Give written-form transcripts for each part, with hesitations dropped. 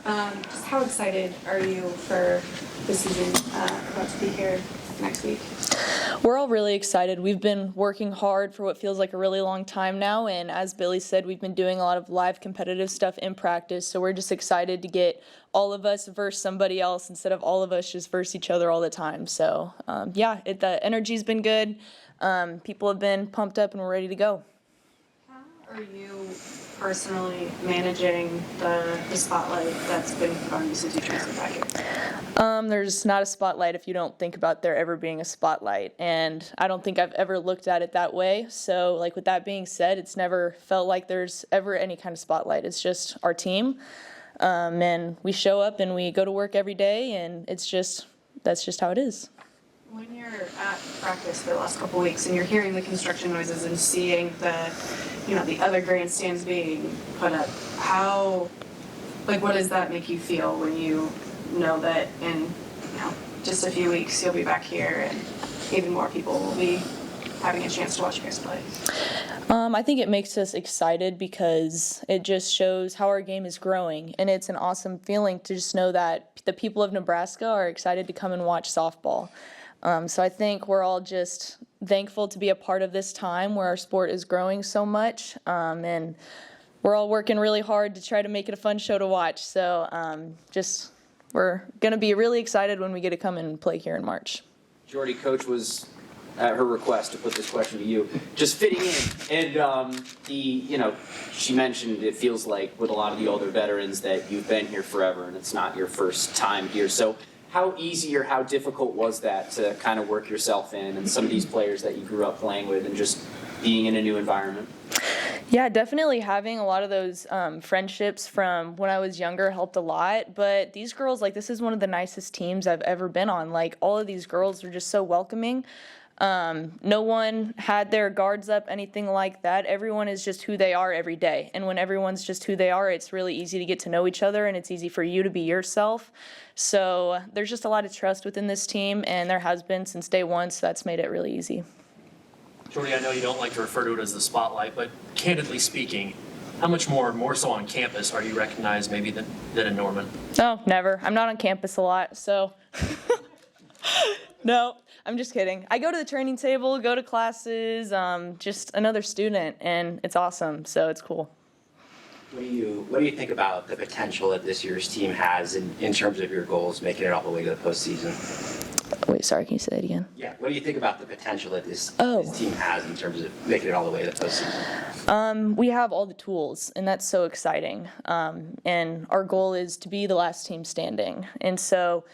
Just how excited are you for the season about to be here next week? We're all really excited. We've been working hard for what feels like a really long time now, and as Billy said, we've been doing a lot of live competitive stuff in practice, so we're just excited to get all of us versus somebody else instead of all of us just versus each other all the time. So, the energy's been good. People have been pumped up, and we're ready to go. How are you personally managing the spotlight that's been put on you since you transferred back here? There's not a spotlight if you don't think about there ever being a spotlight, and I don't think I've ever looked at it that way. So, like, with that being said, it's never felt like there's ever any kind of spotlight. It's just our team, and we show up and we go to work every day, and that's just how it is. When you're at practice for the last couple of weeks and you're hearing the construction noises and seeing the other grandstands being put up, what does that make you feel when you know that in just a few weeks you'll be back here and even more people will be having a chance to watch you guys play? I think it makes us excited because it just shows how our game is growing, and it's an awesome feeling to just know that the people of Nebraska are excited to come and watch softball. So I think we're all just thankful to be a part of this time where our sport is growing so much, and we're all working really hard to try to make it a fun show to watch. So we're going to be really excited when we get to come and play here in March. Jordy, Coach was at her request to put this question to you, just fitting in, and she mentioned it feels like with a lot of the older veterans that you've been here forever and it's not your first time here. So how easy or how difficult was that to kind of work yourself in and some of these players that you grew up playing with and just being in a new environment? Yeah, definitely having a lot of those friendships from when I was younger helped a lot. But these girls, this is one of the nicest teams I've ever been on. All of these girls are just so welcoming. No one had their guards up, anything like that. Everyone is just who they are every day. And when everyone's just who they are, it's really easy to get to know each other, and it's easy for you to be yourself. So there's just a lot of trust within this team, and there has been since day one, so that's made it really easy. Jordy, I know you don't like to refer to it as the spotlight, but candidly speaking, how much more so on campus are you recognized maybe than in Norman? Oh, never. I'm not on campus a lot, so no, I'm just kidding. I go to the training table, go to classes, just another student, and it's awesome, so it's cool. What do you think about the potential that this year's team has in terms of your goals, making it all the way to the postseason? Wait, sorry, can you say that again? Yeah, what do you think about the potential that this team has in terms of making it all the way to the postseason? We have all the tools, and that's so exciting. And our goal is to be the last team standing. And so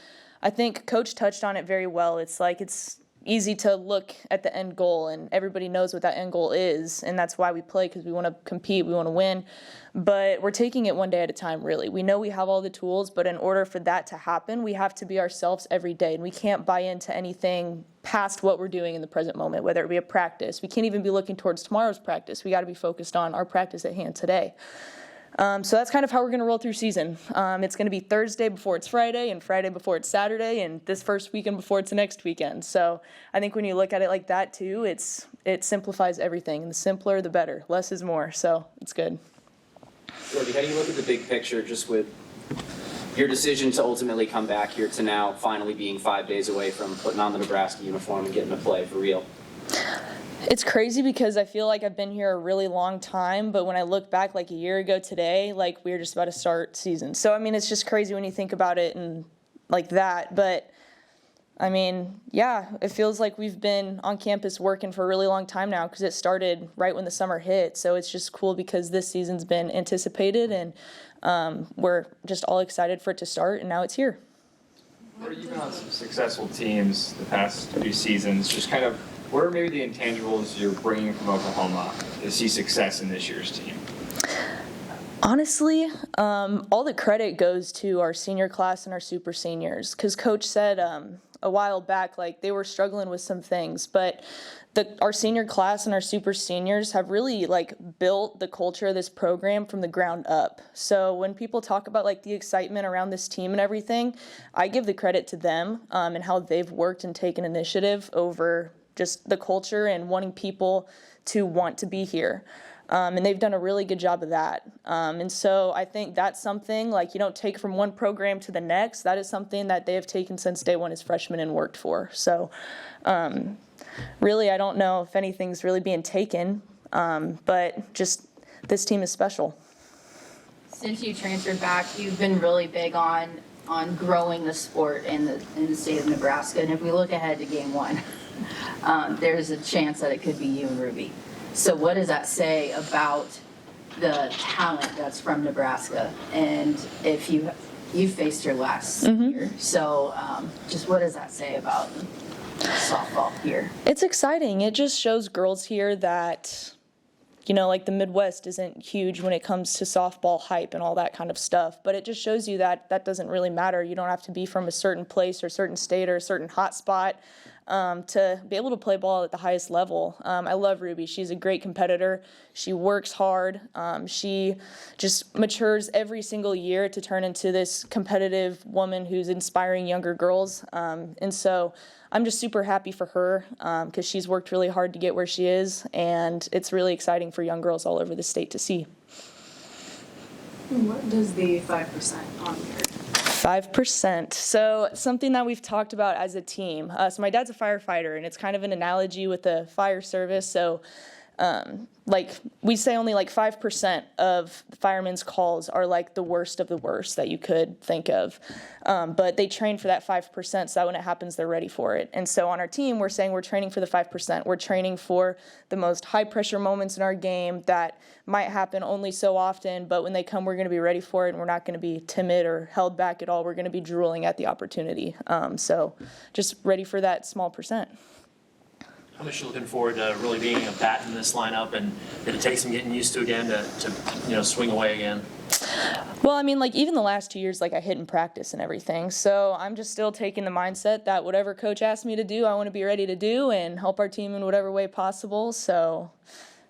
I think Coach touched on it very well. It's easy to look at the end goal, and everybody knows what that end goal is, and that's why we play, because we want to compete, we want to win. But we're taking it one day at a time, really. We know we have all the tools, but in order for that to happen, we have to be ourselves every day, and we can't buy into anything past what we're doing in the present moment, whether it be a practice. We can't even be looking towards tomorrow's practice. We got to be focused on our practice at hand today. So that's kind of how we're going to roll through season. It's going to be Thursday before it's Friday, and Friday before it's Saturday, and this first weekend before it's the next weekend. So I think when you look at it like that too, it simplifies everything. And the simpler, the better. Less is more. So it's good. Jordy, how do you look at the big picture just with your decision to ultimately come back here to now finally being 5 days away from putting on the Nebraska uniform and getting to play for real? It's crazy because I feel like I've been here a really long time, but when I look back a year ago today, we were just about to start season. So, it's just crazy when you think about it and like that. But, it feels like we've been on campus working for a really long time now because it started right when the summer hit. So it's just cool because this season's been anticipated, and we're just all excited for it to start, and now it's here. You've been on some successful teams the past few seasons. Just kind of, what are maybe the intangibles you're bringing from Oklahoma to see success in this year's team? Honestly, all the credit goes to our senior class and our super seniors, because Coach said a while back they were struggling with some things, but our senior class and our super seniors have really built the culture of this program from the ground up. So when people talk about the excitement around this team and everything, I give the credit to them and how they've worked and taken initiative over just the culture and wanting people to want to be here. And they've done a really good job of that. And so I think that's something like you don't take from one program to the next. That is something that they have taken since day one as freshmen and worked for. So really, I don't know if anything's really being taken, but just this team is special. Since you transferred back, you've been really big on growing the sport in the state of Nebraska. And if we look ahead to game one, there's a chance that it could be you and Ruby. So what does that say about the talent that's from Nebraska? And if you faced her last year, so just what does that say about softball here? It's exciting. It just shows girls here that, you know, like the Midwest isn't huge when it comes to softball hype and all that kind of stuff, but it just shows you that that doesn't really matter. You don't have to be from a certain place or a certain state or a certain hot spot to be able to play ball at the highest level. I love Ruby. She's a great competitor. She works hard. She just matures every single year to turn into this competitive woman who's inspiring younger girls. And so I'm just super happy for her because she's worked really hard to get where she is, and it's really exciting for young girls all over the state to see. What does the 5% on your 5%. So something that we've talked about as a team. So my dad's a firefighter, and it's kind of an analogy with the fire service. So like we say only like 5% of firemen's calls are like the worst of the worst that you could think of. But they train for that 5% so that when it happens, they're ready for it. And so on our team, we're saying we're training for the 5%. We're training for the most high pressure moments in our game that might happen only so often, but when they come, we're going to be ready for it, and we're not going to be timid or held back at all. We're going to be drooling at the opportunity. So just ready for that small percent. How much are you looking forward to really being a bat in this lineup, and did it take some getting used to again to swing away again? Well, I mean, like even the last 2 years, like I hit in practice and everything. So I'm just still taking the mindset that whatever coach asks me to do, I want to be ready to do and help our team in whatever way possible. So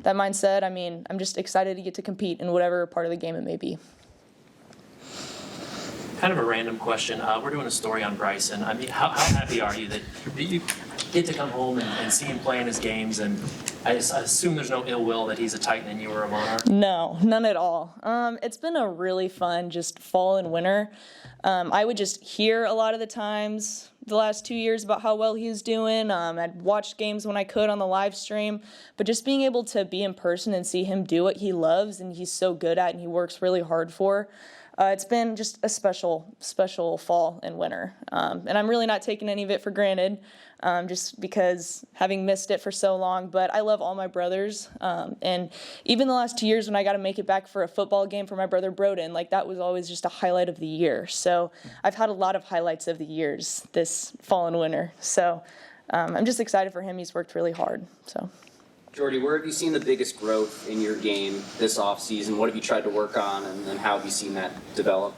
that mindset, I mean, I'm just excited to get to compete in whatever part of the game it may be. Kind of a random question. We're doing a story on Bryson. I mean, how happy are you that you get to come home and see him play in his games? And I assume there's no ill will that he's a Titan and you were a Monarch? No, none at all. It's been a really fun just fall and winter. I would just hear a lot of the times the last 2 years about how well he was doing. I'd watch games when I could on the live stream, but just being able to be in person and see him do what he loves and he's so good at and he works really hard for. It's been just a special fall and winter. And I'm really not taking any of it for granted, just because having missed it for so long. But I love all my brothers. And even the last 2 years when I got to make it back for a football game for my brother Broden, like that was always just a highlight of the year. So I've had a lot of highlights of the years this fall and winter. So I'm just excited for him. He's worked really hard. So. Jordy, where have you seen the biggest growth in your game this offseason? What have you tried to work on, and then how have you seen that develop?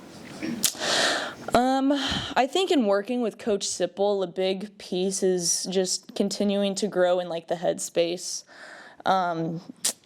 I think in working with Coach Sipple, a big piece is just continuing to grow in like the headspace.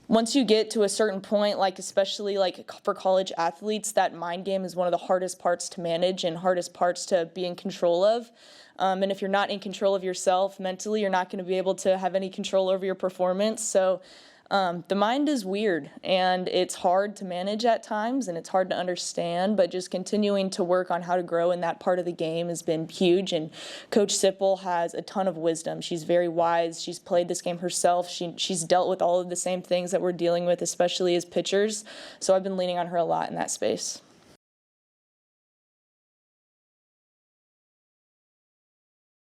Once you get to a certain point, like especially like for college athletes, that mind game is one of the hardest parts to manage and hardest parts to be in control of. And if you're not in control of yourself mentally, you're not going to be able to have any control over your performance. So the mind is weird, and it's hard to manage at times, and it's hard to understand, but just continuing to work on how to grow in that part of the game has been huge. And Coach Sipple has a ton of wisdom. She's very wise. She's played this game herself. She's dealt with all of the same things that we're dealing with, especially as pitchers. So I've been leaning on her a lot in that space.